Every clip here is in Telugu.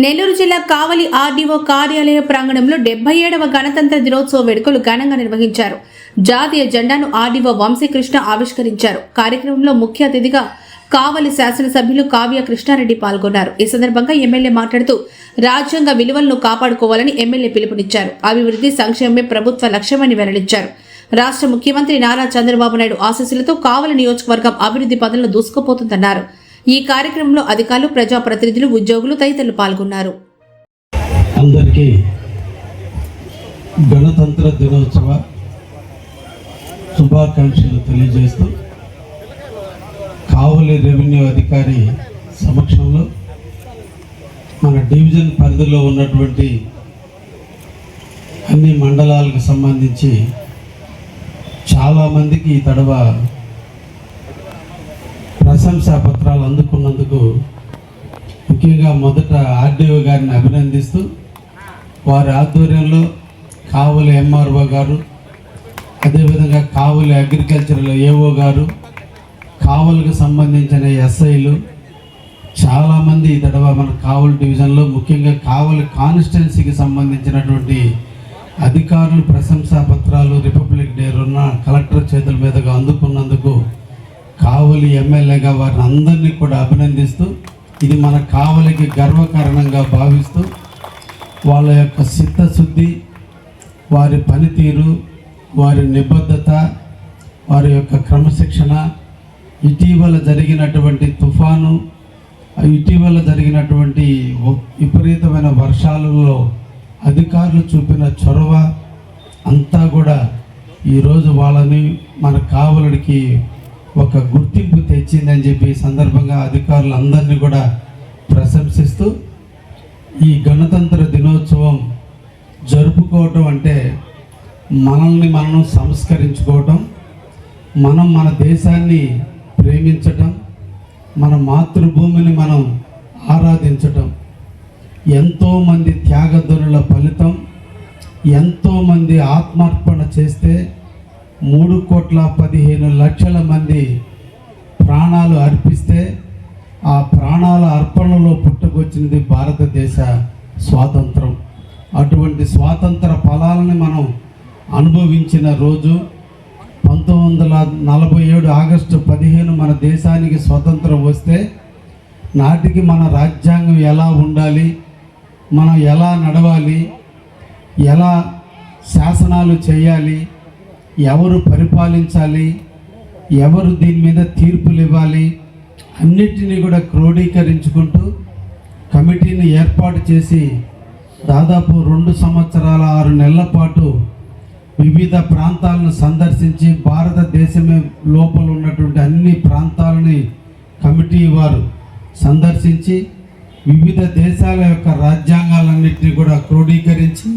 నెల్లూరు జిల్లా కావలి ఆర్డీఓ కార్యాలయ ప్రాంగణంలో 77వ గణతంత్ర దినోత్సవ వేడుకలు ఘనంగా నిర్వహించారు. జాతీయ జెండాను ఆర్డీఓ వంశీకృష్ణ ఆవిష్కరించారు. కార్యక్రమంలో ముఖ్య అతిథిగా కావలి శాసనసభ్యులు కావ్య కృష్ణారెడ్డి పాల్గొన్నారు. ఈ సందర్భంగా ఎమ్మెల్యే మాట్లాడుతూ రాజ్యాంగ విలువలను కాపాడుకోవాలని ఎమ్మెల్యే పిలుపునిచ్చారు. అభివృద్ధి సంక్షేమమే ప్రభుత్వ లక్ష్యమని వెల్లడించారు. రాష్ట్ర ముఖ్యమంత్రి నారా చంద్రబాబు నాయుడు ఆశీస్సులతో కావలి నియోజకవర్గం అభివృద్ధి పదంలో దూసుకుపోతుందన్నారు. ఈ కార్యక్రమంలో అధికారులు, ప్రజాప్రతినిధులు, ఉద్యోగులు తదితరులు పాల్గొన్నారు. అందరికీ గణతంత్ర దినోత్సవ శుభాకాంక్షలు తెలియజేస్తూ కావలి రెవెన్యూ అధికారి సమక్షంలో మన డివిజన్ పరిధిలో ఉన్నటువంటి అన్ని మండలాలకు సంబంధించి చాలామందికి ఈ తడవ ప్రశంసా పత్రాలు అందుకున్నందుకు ముఖ్యంగా మొదట ఆర్డీఓ గారిని అభినందిస్తూ వారి ఆధ్వర్యంలో కావలి ఎంఆర్ఓ గారు, అదేవిధంగా కావలి అగ్రికల్చరల్ ఏఓ గారు, కావలికి సంబంధించిన ఎస్ఐలు చాలామంది ఈ తడవ మన కావలి డివిజన్లో ముఖ్యంగా కావలి కాన్స్టిట్యున్సీకి సంబంధించినటువంటి అధికారులు ప్రశంసా పత్రాలు రిపబ్లిక్ డే రోజున కలెక్టర్ చేతుల మీదుగా అందుకున్నందుకు కావలి ఎమ్మెల్యేగా వారిని అందరినీ కూడా అభినందిస్తూ ఇది మన కావలికి గర్వకారణంగా భావిస్తూ వాళ్ళ యొక్క చిత్తశుద్ధి, వారి పనితీరు, వారి నిబద్ధత, వారి యొక్క క్రమశిక్షణ, ఇటీవల జరిగినటువంటి తుఫాను, ఇటీవల జరిగినటువంటి విపరీతమైన వర్షాలలో అధికారులు చూపిన చొరవ అంతా కూడా ఈరోజు వాళ్ళని మన కావలికి ఒక గుర్తింపు తెచ్చిందని చెప్పి సందర్భంగా అధికారులందరినీ కూడా ప్రశంసిస్తూ ఈ గణతంత్ర దినోత్సవం జరుపుకోవటం అంటే మనల్ని మనం సంస్కరించుకోవటం, మనం మన దేశాన్ని ప్రేమించటం, మన మాతృభూమిని మనం ఆరాధించటం, ఎంతోమంది త్యాగధనుల ఫలితం. ఎంతోమంది ఆత్మార్పణ చేస్తే 3,15,00,000 మంది ప్రాణాలు అర్పిస్తే ఆ ప్రాణాల అర్పణలో పుట్టుకొచ్చినది భారతదేశ స్వాతంత్రం. అటువంటి స్వాతంత్ర ఫలాలని మనం అనుభవించిన రోజు 1947 ఆగస్టు 15 మన దేశానికి స్వతంత్రం వస్తే నాటికి మన రాజ్యాంగం ఎలా ఉండాలి, మనం ఎలా నడవాలి, ఎలా శాసనాలు చేయాలి, ఎవరు పరిపాలించాలి, ఎవరు దీని మీద తీర్పులు ఇవ్వాలి, అన్నిటినీ కూడా క్రోడీకరించుకుంటూ కమిటీని ఏర్పాటు చేసి దాదాపు 2 సంవత్సరాల 6 నెలల పాటు వివిధ ప్రాంతాలను సందర్శించి భారతదేశమే లోపల ఉన్నటువంటి అన్ని ప్రాంతాలని కమిటీ వారు సందర్శించి వివిధ దేశాల యొక్క రాజ్యాంగాలన్నింటినీ కూడా క్రోడీకరించి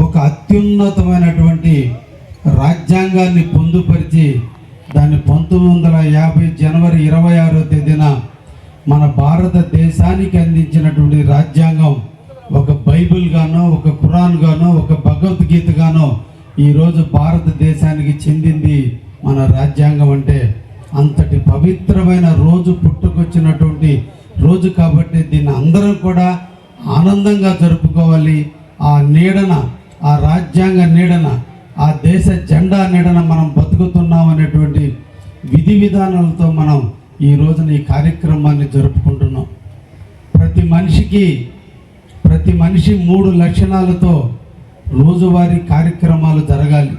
ఒక అత్యున్నతమైనటువంటి రాజ్యాంగాన్ని పొందుపరిచి దాన్ని 1950 జనవరి 26వ తేదీన మన భారతదేశానికి అందించినటువంటి రాజ్యాంగం ఒక బైబిల్ గానో, ఒక ఖురాన్ గానో, ఒక భగవద్గీత గానో ఈరోజు భారతదేశానికి చెందింది మన రాజ్యాంగం. అంటే అంతటి పవిత్రమైన రోజు పుట్టుకొచ్చినటువంటి రోజు కాబట్టి దీన్ని అందరం కూడా ఆనందంగా జరుపుకోవాలి. ఆ నీడన, ఆ రాజ్యాంగ నీడన, ఆ దేశ జెండా నీడన మనం బతుకుతున్నాం అనేటువంటి విధి విధానాలతో మనం ఈ రోజున ఈ కార్యక్రమాన్ని జరుపుకుంటున్నాం. ప్రతి మనిషి 3 లక్షణాలతో రోజువారీ కార్యక్రమాలు జరగాలి.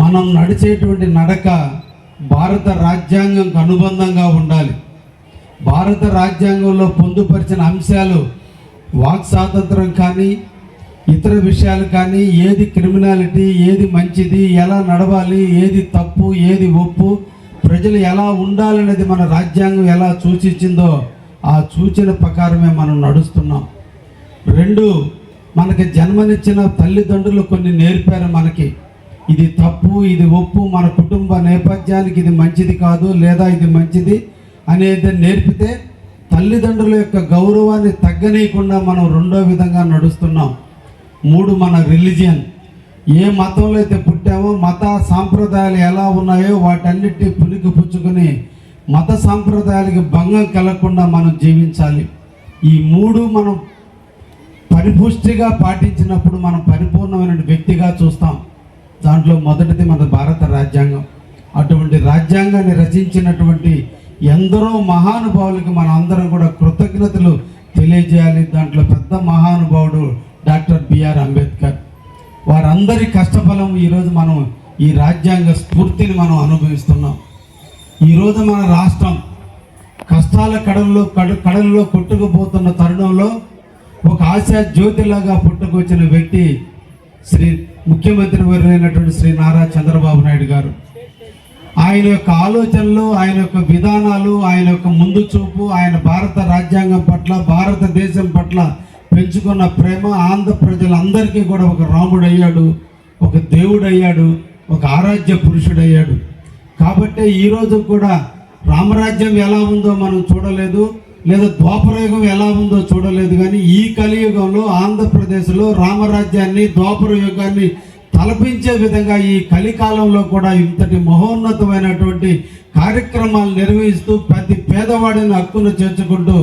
మనం నడిచేటువంటి నడక భారత రాజ్యాంగంకు అనుబంధంగా ఉండాలి. భారత రాజ్యాంగంలో పొందుపరిచిన అంశాలు వాక్ స్వాతంత్రం కానీ ఇతర విషయాలు కానీ, ఏది క్రిమినాలిటీ, ఏది మంచిది, ఎలా నడవాలి, ఏది తప్పు, ఏది ఒప్పు, ప్రజలు ఎలా ఉండాలనేది మన రాజ్యాంగం ఎలా సూచించిందో ఆ సూచన ప్రకారమే మనం నడుస్తున్నాం. 2, మనకి జన్మనిచ్చిన తల్లిదండ్రులు కొన్ని నేర్పారు మనకి. ఇది తప్పు, ఇది ఒప్పు, మన కుటుంబ నేపథ్యానికి ఇది మంచిది కాదు లేదా ఇది మంచిది అనేది నేర్పితే తల్లిదండ్రుల యొక్క గౌరవాన్ని తగ్గనీయకుండా మనం 2వ విధంగా నడుస్తున్నాం. 3, మన రిలీజియన్. ఏ మతంలో అయితే పుట్టామో మత సాంప్రదాయాలు ఎలా ఉన్నాయో వాటన్నిటిని పుణికి పుచ్చుకొని మత సాంప్రదాయాలకి భంగం కలగకుండా మనం జీవించాలి. ఈ మూడు మనం పరిపుష్టిగా పాటించినప్పుడు మనం పరిపూర్ణమైన వ్యక్తిగా చూస్తాం. దాంట్లో మొదటిది మన భారత రాజ్యాంగం. అటువంటి రాజ్యాంగాన్ని రచించినటువంటి ఎందరో మహానుభావులకు మనం అందరం కూడా కృతజ్ఞతలు తెలియజేయాలి. దాంట్లో పెద్ద మహానుభావుడు డాక్టర్ బిఆర్ అంబేద్కర్. వారందరి కష్టఫలం ఈరోజు మనం ఈ రాజ్యాంగ స్ఫూర్తిని మనం అనుభవిస్తున్నాం. ఈరోజు మన రాష్ట్రం కష్టాల కడల్లో కొట్టుకుపోతున్న తరుణంలో ఒక ఆశా జ్యోతిలాగా పుట్టుకొచ్చిన వ్యక్తి ముఖ్యమంత్రి వర్యులైనటువంటి శ్రీ నారా చంద్రబాబు నాయుడు గారు. ఆయన యొక్క ఆలోచనలు, ఆయన యొక్క విధానాలు, ఆయన యొక్క ముందు చూపు, ఆయన భారత రాజ్యాంగం పట్ల, భారతదేశం పట్ల పెంచుకున్న ప్రేమ ఆంధ్ర ప్రజలందరికీ కూడా ఒక రాముడయ్యాడు, ఒక దేవుడయ్యాడు, ఒక ఆరాధ్య పురుషుడయ్యాడు. కాబట్టి ఈరోజు కూడా రామరాజ్యం ఎలా ఉందో మనం చూడలేదు, లేదా ద్వాపరయుగం ఎలా ఉందో చూడలేదు. కానీ ఈ కలియుగంలో ఆంధ్రప్రదేశ్లో రామరాజ్యాన్ని, ద్వాపర యుగాన్ని తలపించే విధంగా ఈ కలికాలంలో కూడా ఇంతటి మహోన్నతమైనటువంటి కార్యక్రమాలు నిర్వహిస్తూ ప్రతి పేదవాడిని హక్కును చేర్చుకుంటూ,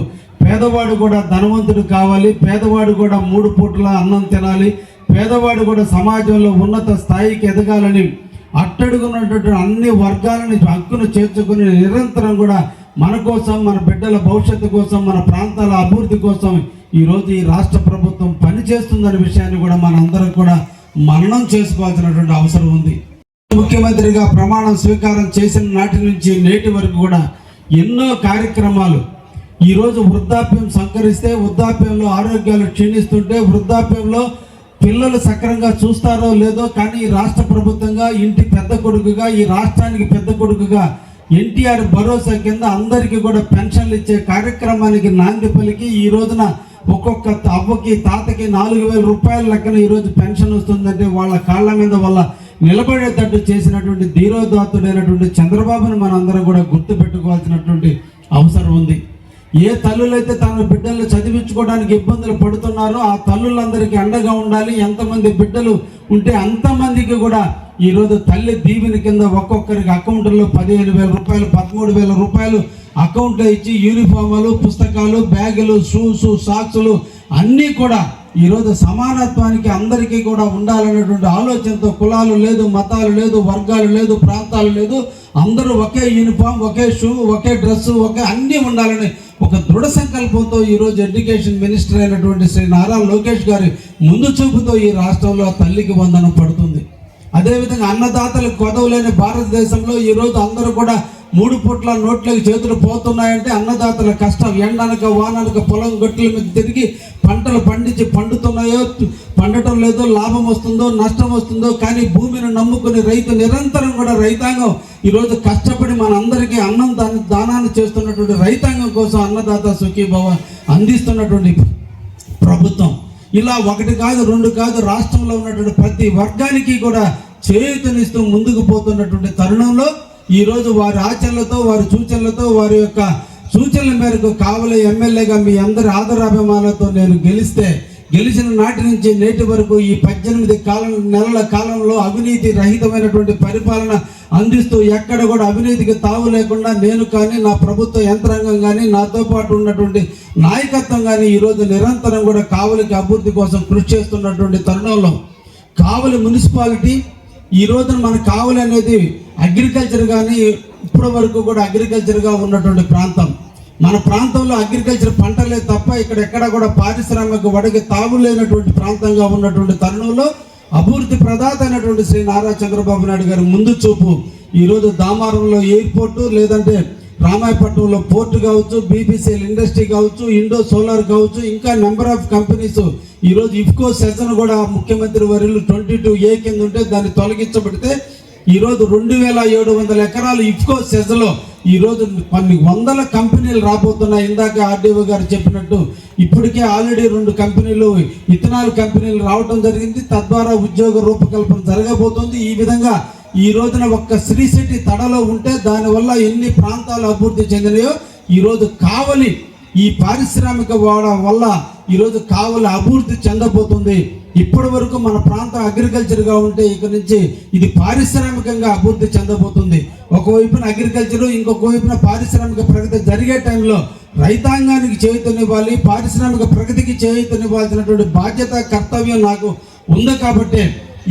పేదవాడు కూడా ధనవంతుడు కావాలి, పేదవాడు కూడా 3 పూట్ల అన్నం తినాలి, పేదవాడు కూడా సమాజంలో ఉన్నత స్థాయికి ఎదగాలని అట్టడుగున్నటువంటి అన్ని వర్గాలని హక్కును చేర్చుకుని నిరంతరం కూడా మన కోసం, మన బిడ్డల భవిష్యత్తు కోసం, మన ప్రాంతాల అభివృద్ధి కోసం ఈరోజు ఈ రాష్ట్ర ప్రభుత్వం పనిచేస్తుందనే విషయాన్ని కూడా మనందరం కూడా మననం చేసుకోవాల్సినటువంటి అవసరం ఉంది. ముఖ్యమంత్రిగా ప్రమాణం స్వీకారం చేసిన నాటి నుంచి నేటి వరకు కూడా ఎన్నో కార్యక్రమాలు. ఈరోజు వృద్ధాప్యం సంకరిస్తే, వృద్ధాప్యంలో ఆరోగ్యాలు క్షీణిస్తుంటే, వృద్ధాప్యంలో పిల్లలు సక్రంగా చూస్తారో లేదో కానీ ఈ రాష్ట్ర ప్రభుత్వంగా ఇంటి పెద్ద కొడుకుగా, ఈ రాష్ట్రానికి పెద్ద కొడుకుగా ఎన్టీఆర్ భరోసా కింద అందరికీ కూడా పెన్షన్లు ఇచ్చే కార్యక్రమానికి నాంది పలికి ఈ రోజున ఒక్కొక్క అవ్వకి, తాతకి 4,000 రూపాయల లెక్కన ఈరోజు పెన్షన్ వస్తుందంటే వాళ్ళ కాళ్ళ మీద వల్ల నిలబడేటట్టు చేసినటువంటి ధీరోదాత్తుడైనటువంటి చంద్రబాబుని మనం అందరం కూడా గుర్తు పెట్టుకోవాల్సినటువంటి అవసరం ఉంది. ఏ తల్లులైతే తన బిడ్డలు చదివించుకోవడానికి ఇబ్బందులు పడుతున్నారో ఆ తల్లులందరికీ అండగా ఉండాలి. ఎంతమంది బిడ్డలు ఉంటే అంతమందికి కూడా ఈరోజు తల్లి దీవెని కింద ఒక్కొక్కరికి అకౌంట్లో 15,000 రూపాయలు, 13,000 రూపాయలు అకౌంట్లో ఇచ్చి యూనిఫాములు, పుస్తకాలు, బ్యాగులు, షూస్, సాక్సులు అన్నీ కూడా ఈరోజు సమానత్వానికి అందరికీ కూడా ఉండాలనేటువంటి ఆలోచనతో కులాలు లేదు, మతాలు లేదు, వర్గాలు లేదు, ప్రాంతాలు లేదు, అందరూ ఒకే యూనిఫామ్, ఒకే షూ, ఒకే డ్రెస్సు, ఒకే అన్నీ ఉండాలని ఒక దృఢ సంకల్పంతో ఈరోజు ఎడ్యుకేషన్ మినిస్టర్ అయినటువంటి శ్రీ నారా లోకేష్ గారి ముందు చూపుతో ఈ రాష్ట్రంలో తల్లికి వందనం పడుతుంది. అదేవిధంగా అన్నదాతలకు కొదవలేని భారతదేశంలో ఈరోజు అందరూ కూడా 3 పూట్ల నోట్లకి చేతులు పోతున్నాయంటే అన్నదాతల కష్టం. ఎండనక వాననక పొలం గట్టుల మీద తిరిగి పంటలు పండించి పండుతున్నాయో, పండటం లేదో, లాభం వస్తుందో, నష్టం వస్తుందో, కానీ భూమిని నమ్ముకుని రైతు నిరంతరం కూడా రైతాంగం ఈరోజు కష్టపడి మనందరికీ అన్నం దానాన్ని చేస్తున్నటువంటి రైతాంగం కోసం అన్నదాత సుఖీభవ అందిస్తున్నటువంటి ప్రభుత్వం. ఇలా 1 కాదు 2 కాదు, రాష్ట్రంలో ఉన్నటువంటి ప్రతి వర్గానికి కూడా చేయూతనిస్తూ ముందుకు పోతున్నటువంటి తరుణంలో ఈరోజు వారి ఆచరణలతో, వారి సూచనలతో, వారి యొక్క సూచనల మేరకు కావలి ఎమ్మెల్యేగా మీ అందరి ఆదరాభిమానాలతో నేను గెలిచిన నాటి నుంచి నేటి వరకు ఈ 18 నెలల కాలంలో అవినీతి రహితమైనటువంటి పరిపాలన అందిస్తూ ఎక్కడ కూడా అవినీతికి తావు లేకుండా నేను కానీ, నా ప్రభుత్వ యంత్రాంగం కానీ, నాతో పాటు ఉన్నటువంటి నాయకత్వం కానీ ఈరోజు నిరంతరం కూడా కావలికి అభివృద్ధి కోసం కృషి చేస్తున్నటువంటి తరుణంలో కావలి మున్సిపాలిటీ ఈ రోజున మన కావలి అనేది అగ్రికల్చర్ కానీ ఇప్పటి వరకు కూడా అగ్రికల్చర్గా ఉన్నటువంటి ప్రాంతం. మన ప్రాంతంలో అగ్రికల్చర్ పంటలే తప్ప ఇక్కడ ఎక్కడ కూడా పారిశ్రామిక వడకి తావు లేనటువంటి ప్రాంతంగా ఉన్నటువంటి తరుణంలో అభివృద్ధి ప్రదాత అయినటువంటి శ్రీ నారా చంద్రబాబు నాయుడు గారి ముందు చూపు ఈరోజు దామారంలో ఎయిర్పోర్టు, లేదంటే రామాయపట్నంలో పోర్టు కావచ్చు, బీపీసీఎల్ ఇండస్ట్రీ కావచ్చు, ఇండో సోలార్ కావచ్చు, ఇంకా నెంబర్ ఆఫ్ కంపెనీస్ ఈరోజు ఇఫ్కో సెషన్ కూడా ముఖ్యమంత్రి వర్యులు 22A కింద ఉంటే దాన్ని తొలగించబడితే ఈరోజు 2,700 ఎకరాలు ఇఫ్కో సెజ్లో ఈరోజు కొన్ని వందల కంపెనీలు రాబోతున్నాయి. ఇందాక ఆర్డీఓ గారు చెప్పినట్టు ఇప్పటికే ఆల్రెడీ 2 కంపెనీలు, ఇథనాల్ కంపెనీలు రావడం జరిగింది. తద్వారా ఉద్యోగ రూపకల్పన జరగబోతుంది. ఈ విధంగా ఈ రోజున ఒక్క శ్రీ సిటీ తడలో ఉంటే దానివల్ల ఎన్ని ప్రాంతాలు అభివృద్ధి చెందినాయో ఈరోజు కావలి ఈ పారిశ్రామిక వాడ వల్ల ఈరోజు కావలి అభివృద్ధి చెందబోతుంది. ఇప్పటి వరకు మన ప్రాంతం అగ్రికల్చర్గా ఉంటే ఇక నుంచి ఇది పారిశ్రామికంగా అభివృద్ధి చెందబోతుంది. ఒకవైపున అగ్రికల్చర్, ఇంకొక వైపున పారిశ్రామిక ప్రగతి జరిగే టైంలో రైతాంగానికి చేయూతనివ్వాలి, పారిశ్రామిక ప్రగతికి చేయూతనివ్వాల్సినటువంటి బాధ్యత, కర్తవ్యం నాకు ఉంది. కాబట్టి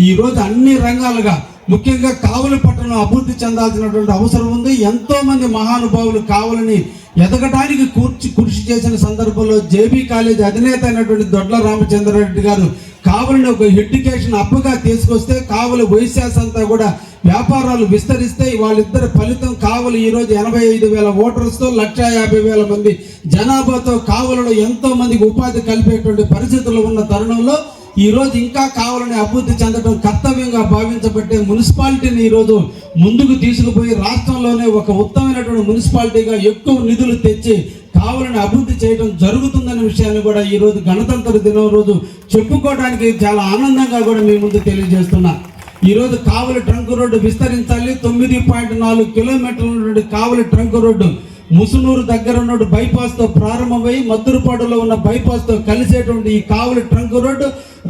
ఈరోజు అన్ని రంగాలుగా ముఖ్యంగా కావలి పట్టణం అభివృద్ధి చెందాల్సినటువంటి అవసరం ఉంది. ఎంతోమంది మహానుభావులు కావలిని ఎదగడానికి కృషి చేసిన సందర్భంలో జేబీ కాలేజ్ అధినేత అయినటువంటి దొడ్ల రామచంద్రారెడ్డి గారు కావలిని ఒక ఎడ్యుకేషన్ హబ్గా తీసుకొస్తే కావలి వైశాస్ అంతా కూడా వ్యాపారాలు విస్తరిస్తే వాళ్ళిద్దరి ఫలితం కావలి ఈరోజు 85,000 ఓటర్స్తో 150,000 మంది జనాభాతో కావలిలో ఎంతో మందికి ఉపాధి కలిపేటువంటి పరిస్థితులు ఉన్న తరుణంలో ఈరోజు ఇంకా కావాలని అభివృద్ధి చెందడం కర్తవ్యంగా భావించబట్టే మున్సిపాలిటీని ఈరోజు ముందుకు తీసుకుపోయి రాష్ట్రంలోనే ఒక ఉత్తమమైనటువంటి మున్సిపాలిటీగా ఎక్కువ నిధులు తెచ్చి కావాలని అభివృద్ధి చేయడం జరుగుతుందనే విషయాన్ని కూడా ఈరోజు గణతంత్ర దినం రోజు చెప్పుకోవడానికి చాలా ఆనందంగా కూడా మీ ముందు తెలియజేస్తున్నా. ఈరోజు కావలి ట్రంక్ రోడ్డు విస్తరించాలి. 9.4 కిలోమీటర్ల కావలి ట్రంక్ రోడ్డు ముసునూరు దగ్గర ఉన్న బైపాస్తో ప్రారంభమై మద్దురుపాడులో ఉన్న బైపాస్తో కలిసేటువంటి ఈ కావలి ట్రంక్ రోడ్డు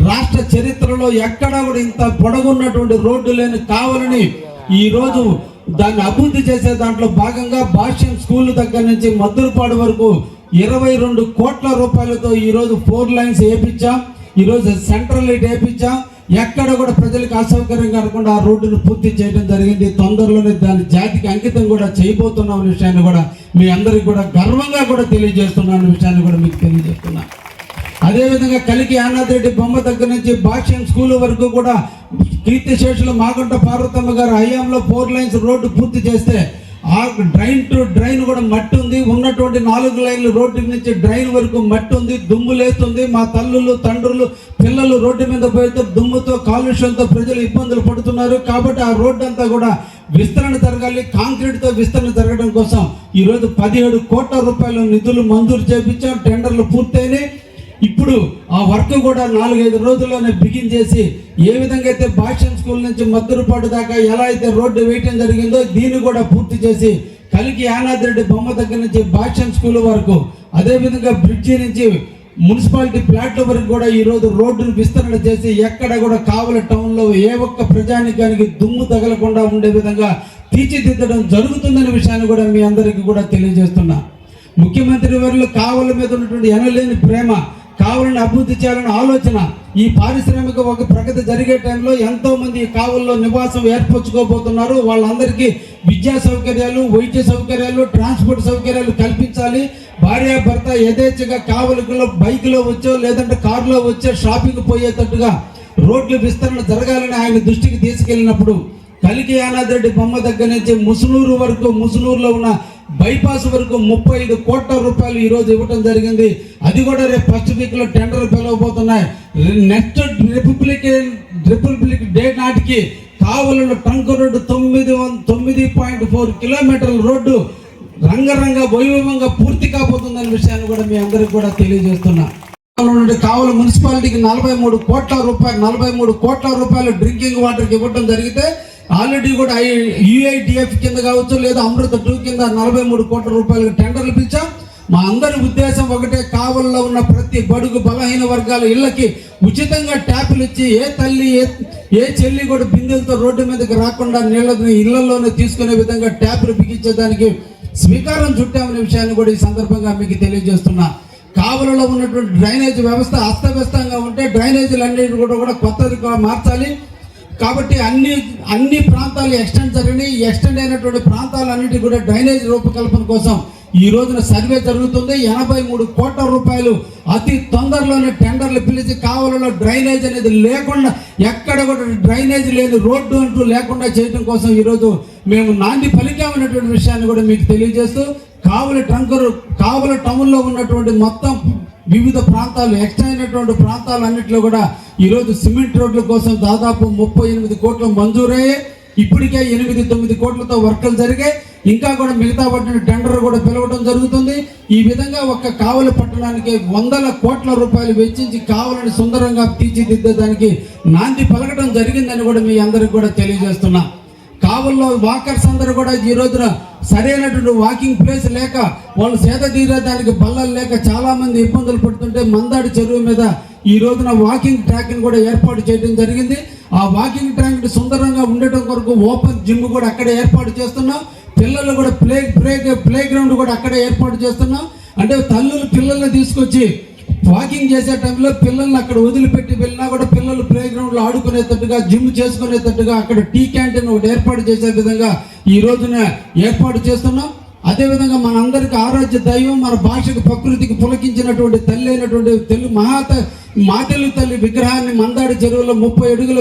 రాష్ట్ర చరిత్రలో ఎక్కడా కూడా ఇంత పొడవున్నటువంటి రోడ్డు లేని కావలిని ఈరోజు దాన్ని అభివృద్ధి చేసే దాంట్లో భాగంగా భాష్యం స్కూల్ దగ్గర నుంచి మద్దురుపాడు వరకు 22 కోట్ల రూపాయలతో ఈరోజు 4 లైన్స్ వేయించాం. ఈరోజు సెంట్రల్ లైట్ వేయించాం. ఎక్కడ కూడా ప్రజలకు అసౌకర్యం కాకుండా ఆ రోడ్డును పూర్తి చేయడం జరిగింది. తొందరలోనే దాని జాతికి అంకితం కూడా చేయబోతున్నాం అనే విషయాన్ని కూడా మీ అందరికి కూడా గర్వంగా కూడా తెలియజేస్తున్నాను అనే విషయాన్ని కూడా మీకు తెలియజేస్తున్నా. అదేవిధంగా కలికి యానాద్రెడ్డి బొమ్మ దగ్గర నుంచి భాష్యం స్కూల్ వరకు కూడా కీర్తిశేషులు మాగుంట పార్వతమ్మ గారు హయాంలో 4 లైన్స్ రోడ్డు పూర్తి చేస్తే ఆ డ్రైన్ టు డ్రైన్ కూడా మట్టి ఉంది. ఉన్నటువంటి 4 లైన్లు రోడ్డు నుంచి డ్రైన్ వరకు మట్టి ఉంది, దుమ్ము లేస్తుంది. మా తల్లులు తండ్రులు పిల్లలు రోడ్డు మీద పోయితే దుమ్ముతో కాలుష్యంతో ప్రజలు ఇబ్బందులు పడుతున్నారు. కాబట్టి ఆ రోడ్డు అంతా కూడా విస్తరణ జరగాలి. కాంక్రీట్తో విస్తరణ జరగడం కోసం ఈరోజు 17 కోట్ల రూపాయల నిధులు మంజూరు చేయించాం. టెండర్లు పూర్తయినాయి. ఇప్పుడు ఆ వర్క్ కూడా 4-5 రోజుల్లోనే బిగిన్ చేసి ఏ విధంగా అయితే భాష్యం స్కూల్ నుంచి మద్దురుపాడు దాకా ఎలా అయితే రోడ్డు వేయటం జరిగిందో దీన్ని కూడా పూర్తి చేసి కలికి యానాద్రెడ్డి బొమ్మ దగ్గర నుంచి భాష్యం స్కూల్ వరకు, అదేవిధంగా బ్రిడ్జి నుంచి మున్సిపాలిటీ ప్లాట్ల వరకు కూడా ఈరోజు రోడ్డును విస్తరణ చేసి ఎక్కడ కూడా కావలి టౌన్లో ఏ ఒక్క ప్రజానికానికి దుమ్ము తగలకుండా ఉండే విధంగా తీర్చిదిద్దడం జరుగుతుందనే విషయాన్ని కూడా మీ అందరికీ కూడా తెలియజేస్తున్నా. ముఖ్యమంత్రి వర్యులు కావలి మీద ఉన్నటువంటి ఎనలేని ప్రేమ, కావలిని అభివృద్ధి చేయాలనే ఆలోచన, ఈ పారిశ్రామిక ఒక ప్రగతి జరిగే టైంలో ఎంతో మంది కావలిలో నివాసం ఏర్పరచుకోబోతున్నారు. వాళ్ళందరికీ విద్యా సౌకర్యాలు, వైద్య సౌకర్యాలు, ట్రాన్స్పోర్ట్ సౌకర్యాలు కల్పించాలి. భార్యాభర్త యథేచ్ఛగా కావలిలో బైక్లో వచ్చో లేదంటే కారులో వచ్చో షాపింగ్ పోయేటట్టుగా రోడ్ల విస్తరణ జరగాలని ఆయన దృష్టికి తీసుకెళ్ళినప్పుడు కలికి యానాద్రెడ్డి బొమ్మ దగ్గర నుంచి ముసునూరు వరకు, ముసునూరులో ఉన్న బైపాస్ వరకు 35 కోట్ల రూపాయలు ఈరోజు ఇవ్వటం జరిగింది. అది కూడా రేపు ఫస్ట్ వీక్లో టెండర్లు పిలవబోతున్నాయి. నెక్స్ట్ రిపబ్లిక్ డే నాటికి కావలిలో ట్రంక్ రోడ్డు 9.4 కిలోమీటర్ల రోడ్డు రంగరంగ వైభవంగా పూర్తి కాబోతుందనే విషయాన్ని కూడా మీ అందరికి కూడా తెలియజేస్తున్నా. కావలి మున్సిపాలిటీకి 43 కోట్ల రూపాయలు డ్రింకింగ్ వాటర్కి ఇవ్వడం జరిగితే ఆల్రెడీ కూడా UIDF కింద కావచ్చు లేదా అమృత 2 కింద 43 కోట్ల రూపాయలకు టెండర్లు పిలిచాం. మా అందరి ఉద్దేశం ఒకటే, కావలిలో ఉన్న ప్రతి బడుగు బలహీన వర్గాల ఇళ్ళకి ఉచితంగా ట్యాపులు ఇచ్చి ఏ తల్లి ఏ చెల్లి కూడా బిందెలతో రోడ్డు మీదకి రాకుండా నీళ్ళని ఇళ్లలోనే తీసుకునే విధంగా ట్యాపులు బిగించేదానికి శ్రీకారం చుట్టామనే విషయాన్ని కూడా ఈ సందర్భంగా మీకు తెలియజేస్తున్నా. కావలిలో ఉన్నటువంటి డ్రైనేజ్ వ్యవస్థ అస్తవ్యస్తంగా ఉంటే డ్రైనేజీలన్నిటి కూడా కొత్తగా మార్చాలి. కాబట్టి అన్ని ప్రాంతాలు ఎక్స్టెండ్ జరిగినాయి. ఎక్స్టెండ్ అయినటువంటి ప్రాంతాలన్నిటి కూడా డ్రైనేజ్ రూపకల్పన కోసం ఈ రోజున సర్వే జరుగుతుంది. 83 కోట్ల రూపాయలు అతి తొందరలోనే టెండర్లు పిలిచి కావలిలో డ్రైనేజ్ అనేది లేకుండా, ఎక్కడ కూడా డ్రైనేజ్ లేని రోడ్డు అంటూ లేకుండా చేయడం కోసం ఈరోజు మేము నాంది పలికామనేటువంటి విషయాన్ని కూడా మీకు తెలియజేస్తూ, కావలి టౌన్లో ఉన్నటువంటి మొత్తం వివిధ ప్రాంతాలు ఎక్స్టెండ్ అయినటువంటి ప్రాంతాలన్నింటిలో కూడా ఈరోజు సిమెంట్ రోడ్ల కోసం దాదాపు 38 కోట్లు మంజూరయ్యాయి. ఇప్పటికే 8-9 కోట్లతో వర్కులు జరిగాయి. ఇంకా కూడా మిగతా వాటిని టెండర్ కూడా పిలవడం జరుగుతుంది. ఈ విధంగా ఒక్క కావలి పట్టణానికి 100 కోట్ల రూపాయలు వెచ్చించి కావలిని సుందరంగా తీర్చిదిద్దేదానికి నాంది పలకడం జరిగిందని కూడా మీ అందరికి కూడా తెలియజేస్తున్నా. కావలిలో వాకర్స్ అందరూ కూడా ఈ రోజున సరైనటువంటి వాకింగ్ ప్లేస్ లేక వాళ్ళు సేద తీరేదానికి బల్లలు లేక చాలా మంది ఇబ్బందులు పడుతుంటే మందాడి చెరువు మీద ఈ రోజున వాకింగ్ ట్రాక్ని కూడా ఏర్పాటు చేయడం జరిగింది. ఆ వాకింగ్ ట్రాక్ సుందరంగా ఉండటం కొరకు ఓపెన్ జిమ్ కూడా అక్కడే ఏర్పాటు చేస్తున్నాం. పిల్లలు కూడా ప్లే గ్రౌండ్ కూడా అక్కడే ఏర్పాటు చేస్తున్నాం. అంటే తల్లులు పిల్లల్ని తీసుకొచ్చి వాకింగ్ చేసే టైంలో పిల్లల్ని అక్కడ వదిలిపెట్టి వెళ్ళినా కూడా పిల్లలు ప్లే గ్రౌండ్లో ఆడుకునేటట్టుగా, జిమ్ చేసుకునేటట్టుగా అక్కడ టీ క్యాంటీన్ ఒకటి ఏర్పాటు చేసే విధంగా ఈ రోజున ఏర్పాటు చేస్తున్నాం. అదేవిధంగా మనందరికీ ఆరాధ్య దైవం, మన భాషకు ప్రకృతికి పులకించినటువంటి తల్లి అయినటువంటి మా తెలుగు తల్లి విగ్రహాన్ని మందాడి చెరువులో 30 అడుగుల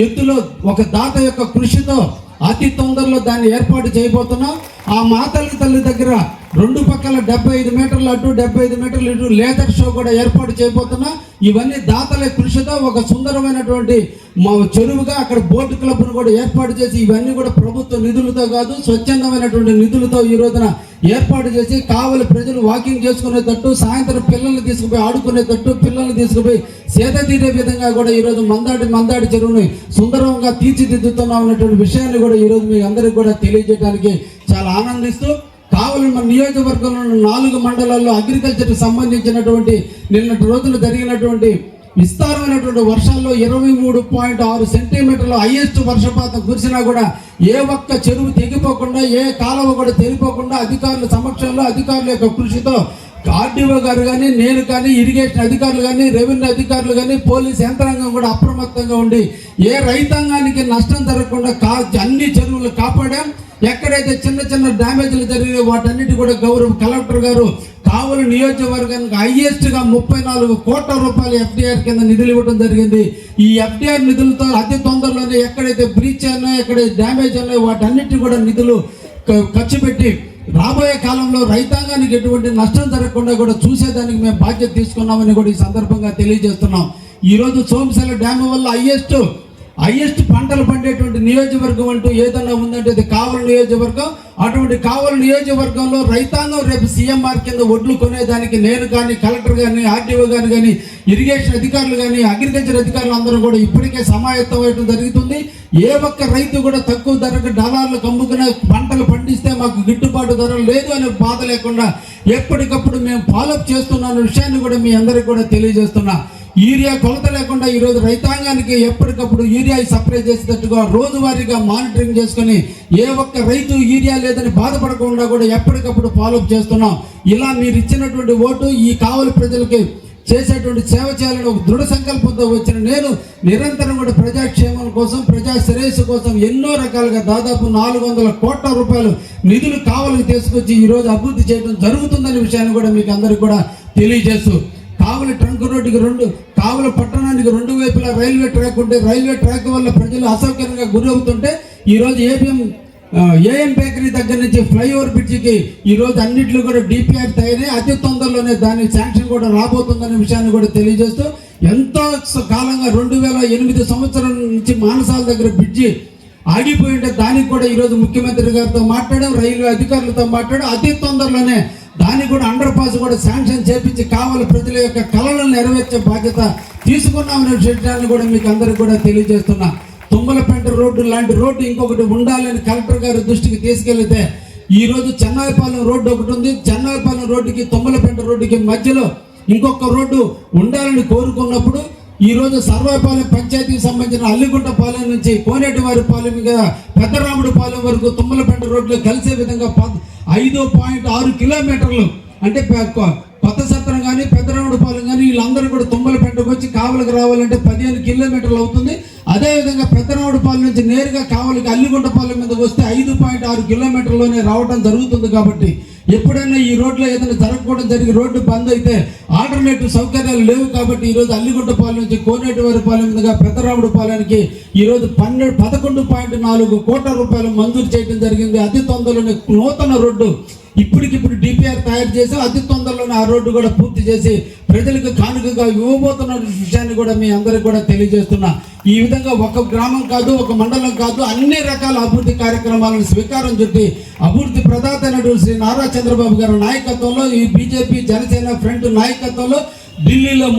ఎత్తులో ఒక దాత యొక్క కృషితో అతి తొందరలో దాన్ని ఏర్పాటు చేయబోతున్నాం. ఆ మా తల్లి దగ్గర 2 పక్కల 75 మీటర్లు అటు 75 మీటర్లు ఇటు లేజర్ షో కూడా ఏర్పాటు చేయబోతున్నా. ఇవన్నీ దాతల కృషితో ఒక సుందరమైనటువంటి మా చెరువుగా అక్కడ బోట్ క్లబ్ను కూడా ఏర్పాటు చేసి, ఇవన్నీ కూడా ప్రభుత్వ నిధులతో కాదు స్వచ్ఛందమైనటువంటి నిధులతో ఈ రోజున ఏర్పాటు చేసి కావలి ప్రజలు వాకింగ్ చేసుకునేటట్టు, సాయంత్రం పిల్లల్ని తీసుకుపోయి ఆడుకునేటట్టు, పిల్లల్ని తీసుకుపోయి సేద తీరే విధంగా కూడా ఈరోజు మందాడి చెరువుని సుందరంగా తీర్చిదిద్దుతున్నాం అన్నటువంటి విషయాన్ని కూడా ఈరోజు మీ అందరికీ కూడా తెలియజేయడానికి చాలా ఆనందిస్తూ, కావలి మన నియోజకవర్గంలో 4 మండలాల్లో అగ్రికల్చర్కి సంబంధించినటువంటి నిన్నటి రోజులు జరిగినటువంటి విస్తారమైనటువంటి వర్షాల్లో 23.6 సెంటీమీటర్లు హైయెస్ట్ వర్షపాతం కురిసినా కూడా ఏ ఒక్క చెరువు తెగిపోకుండా, ఏ కాలువ కూడా తెగిపోకుండా అధికారుల సమక్షంలో, అధికారుల యొక్క కృషితో ఆర్డీఓ గారు కానీ, నేను కానీ, ఇరిగేషన్ అధికారులు కానీ, రెవెన్యూ అధికారులు కానీ, పోలీస్ యంత్రాంగం కూడా అప్రమత్తంగా ఉండి ఏ రైతాంగానికి నష్టం జరగకుండా అన్ని చెరువులు కాపాడాం. ఎక్కడైతే చిన్న డ్యామేజ్లు జరిగినాయో వాటన్నిటి కూడా గౌరవ కలెక్టర్ గారు కావలి నియోజకవర్గానికి హైయెస్ట్గా 34 కోట్ల రూపాయలు ఎఫ్డిఆర్ కింద నిధులు ఇవ్వడం జరిగింది. ఈ ఎఫ్డిఆర్ నిధులతో అతి తొందరలోనే ఎక్కడైతే బ్రీచ్ అయినా, ఎక్కడైతే డ్యామేజ్ ఉన్నాయో వాటన్నిటి కూడా నిధులు ఖర్చు పెట్టి రాబోయే కాలంలో రైతాంగానికి ఎటువంటి నష్టం జరగకుండా కూడా చూసేదానికి మేము బాధ్యత తీసుకున్నామని కూడా ఈ సందర్భంగా తెలియజేస్తున్నాం. ఈరోజు సోమశిల డ్యామ్ వల్ల హైయెస్ట్ పంటలు పండేటువంటి నియోజకవర్గం అంటూ ఏదన్నా ఉందంటే అది కావలి నియోజకవర్గం. అటువంటి కావలి నియోజకవర్గంలో రైతాంగం రేపు సీఎంఆర్ కింద ఒడ్లు కొనేదానికి నేను కానీ, కలెక్టర్ కానీ, ఆర్డీఓ గారు కానీ, ఇరిగేషన్ అధికారులు కానీ, అగ్రికల్చర్ అధికారులు అందరూ కూడా ఇప్పటికే సమాయత్తం అవ్వడం జరుగుతుంది. ఏ ఒక్క రైతు కూడా తక్కువ ధరకు డాలర్లకు అమ్ముకునే పంటలు పండిస్తే మాకు గిట్టుబాటు ధర లేదు అనే బాధ లేకుండా ఎప్పటికప్పుడు మేము ఫాలోఅప్ చేస్తున్న విషయాన్ని కూడా మీ అందరికీ కూడా తెలియజేస్తున్నా. యూరియా కొలత లేకుండా ఈరోజు రైతాంగానికి ఎప్పటికప్పుడు యూరియా సప్లై చేసేటట్టుగా రోజువారీగా మానిటరింగ్ చేసుకుని ఏ ఒక్క రైతు యూరియా లేదని బాధపడకుండా కూడా ఎప్పటికప్పుడు ఫాలోఅప్ చేస్తున్నాం. ఇలా మీరు ఇచ్చినటువంటి ఓటు ఈ కావలి ప్రజలకి చేసేటువంటి సేవ చేయాలని ఒక దృఢ సంకల్పంతో వచ్చిన నేను నిరంతరం కూడా ప్రజాక్షేమం కోసం, ప్రజా శ్రేయస్సు కోసం ఎన్నో రకాలుగా దాదాపు 400 కోట్ల రూపాయలు నిధులు కావలికి తీసుకొచ్చి ఈరోజు అభివృద్ధి చేయడం జరుగుతుందనే విషయాన్ని కూడా మీకు అందరికీ కూడా తెలియజేస్తూ, కావలి ట్రంక్ రోడ్డుకి కావలి పట్టణానికి 2 వైపులా రైల్వే ట్రాక్ ఉంటే రైల్వే ట్రాక్ వల్ల ప్రజలు అసౌకర్యంగా గురి అవుతుంటే ఈరోజు ఏఎం బేకరీ దగ్గర నుంచి ఫ్లైఓవర్ బ్రిడ్జికి ఈరోజు అన్నింటిలో కూడా డిపిఆర్ తయారై అతి తొందరలోనే దాని శాంక్షన్ కూడా రాబోతుందనే విషయాన్ని కూడా తెలియజేస్తూ, ఎంతో కాలంగా 2008 సంవత్సరం నుంచి మానసాల దగ్గర బ్రిడ్జి ఆగిపోయి ఉంటే దానికి కూడా ఈరోజు ముఖ్యమంత్రి గారితో మాట్లాడాం, రైల్వే అధికారులతో మాట్లాడాం. అతి తొందరలోనే దానికి కూడా అండర్ పాస్ కూడా శాంక్షన్ చేపించి కావలి ప్రజల యొక్క కళలను నెరవేర్చే బాధ్యత తీసుకున్నామనే విషయాన్ని కూడా మీకు అందరికి కూడా తెలియజేస్తున్నా. తుమ్మలపేంట రోడ్డు లాంటి రోడ్డు ఇంకొకటి ఉండాలని కలెక్టర్ గారి దృష్టికి తీసుకెళ్తే ఈరోజు చెన్నాయిపాలెం రోడ్డు ఒకటి ఉంది. చెన్నాయిపాలెం రోడ్డుకి తుమ్మలపేంట రోడ్డుకి మధ్యలో ఇంకొక రోడ్డు ఉండాలని కోరుకున్నప్పుడు ఈరోజు సర్వాయిపాలెం పంచాయతీకి సంబంధించిన అల్లిగుంటపాలెం నుంచి కోనేటివారిపాలెం మీద పెద్దరాముడిపాలెం వరకు తుమ్మలపేంట రోడ్లు కలిసే విధంగా 5.6 కిలోమీటర్లు అంటే కొత్త సత్రం కానీ, పెద్దరాముడిపాలెం కానీ వీళ్ళందరూ కూడా తుమ్మలపేంటకు వచ్చి కావలికి రావాలంటే 15 కిలోమీటర్లు అవుతుంది. అదేవిధంగా పెద్దరాముడిపాలెం నుంచి నేరుగా కావలికి అల్లిగుంటపాలెం మీద వస్తే 5.6 కిలోమీటర్లోనే రావడం జరుగుతుంది. కాబట్టి ఎప్పుడైనా ఈ రోడ్లో ఏదైనా జరగకూడదు జరిగి రోడ్డు బంద్ అయితే ఆల్టర్నేటివ్ సౌకర్యాలు లేవు. కాబట్టి ఈరోజు అల్లిగుంటపాలెం నుంచి కోనేటివారిపాలెం మీదుగా పెద్దరాముడిపాలెంకి ఈరోజు 11.4 కోట్ల రూపాయలు మంజూరు చేయడం జరిగింది. అతి తొందరలోనే నూతన రోడ్డు ఇప్పటికిప్పుడు డిపిఆర్ తయారు చేసి అతి తొందరలోనే ఆ రోడ్డు కూడా పూర్తి చేసి ప్రజలకు కానుకగా ఇవ్వబోతున్న విషయాన్ని కూడా మీ అందరికి కూడా తెలియజేస్తున్నా. ఈ విధంగా ఒక గ్రామం కాదు, ఒక మండలం కాదు, అన్ని రకాల అభివృద్ధి కార్యక్రమాలను స్వీకారం చుట్టి అభివృద్ధి ప్రదాత అయినటువంటి శ్రీ నారా చంద్రబాబు గారి నాయకత్వంలో, ఈ బీజేపీ జనసేన ఫ్రంట్ నాయకత్వంలో ఢిల్లీలో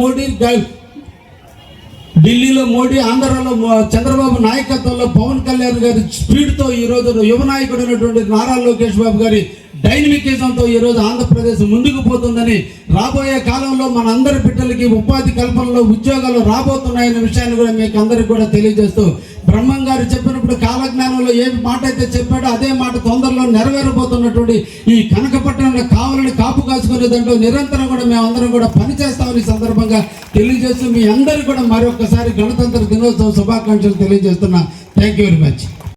మోడీ, ఆంధ్రాలో చంద్రబాబు నాయకత్వంలో పవన్ కళ్యాణ్ గారి స్పీడ్తో ఈరోజు యువ నాయకుడు అయినటువంటి నారా లోకేష్ బాబు గారి డైనమికిజంతో ఈరోజు ఆంధ్రప్రదేశ్ ముందుకు పోతుందని, రాబోయే కాలంలో మనందరి బిడ్డలకి ఉపాధి కల్పనలో ఉద్యోగాలు రాబోతున్నాయనే విషయాన్ని కూడా మీకు అందరికి కూడా తెలియజేస్తూ, బ్రహ్మం గారు చెప్పినప్పుడు కాలజ్ఞానంలో ఏ మాట అయితే చెప్పాడో అదే మాట తొందరలో నెరవేరబోతున్నటువంటి ఈ కనకపట్నంలో కావాలని కాపు కాసుకునే దాంట్లో నిరంతరం కూడా మేమందరం కూడా పనిచేస్తామని సందర్భంగా తెలియజేస్తూ, మీ అందరికీ కూడా మరొకసారి గణతంత్ర దినోత్సవ శుభాకాంక్షలు తెలియజేస్తున్నా. Thank you very much.